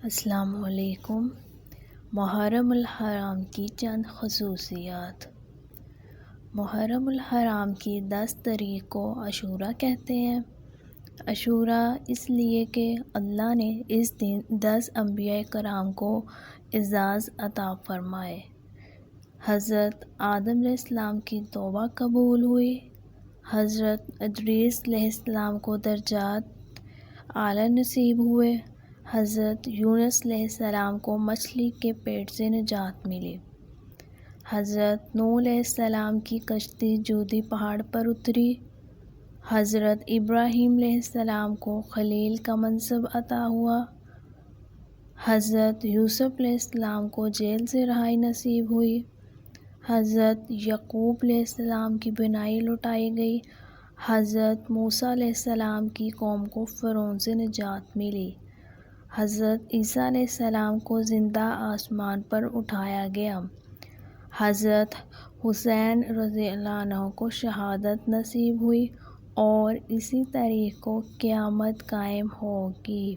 السلام علیکم۔ محرم الحرام کی چند خصوصیات۔ محرم الحرام کی 10 تاریخ کو عاشوراء کہتے ہیں۔ عاشوراء اس لیے کہ اللہ نے اس دن 10 انبیاء کرام کو اعزاز عطا فرمائے۔ حضرت آدم علیہ السلام کی توبہ قبول ہوئی۔ حضرت ادریس علیہ السلام کو درجات اعلیٰ نصیب ہوئے۔ حضرت یونس علیہ السلام کو مچھلی کے پیٹ سے نجات ملی۔ حضرت نوح علیہ السلام کی کشتی جودی پہاڑ پر اتری۔ حضرت ابراہیم علیہ السلام کو خلیل کا منصب عطا ہوا۔ حضرت یوسف علیہ السلام کو جیل سے رہائی نصیب ہوئی۔ حضرت یعقوب علیہ السلام کی بینائی لوٹائی گئی۔ حضرت موسیٰ علیہ السلام کی قوم کو فرعون سے نجات ملی۔ حضرت عیسیٰ علیہ السلام کو زندہ آسمان پر اٹھایا گیا۔ حضرت حسین رضی اللہ عنہ کو شہادت نصیب ہوئی اور اسی تاریخ کو قیامت قائم ہوگی۔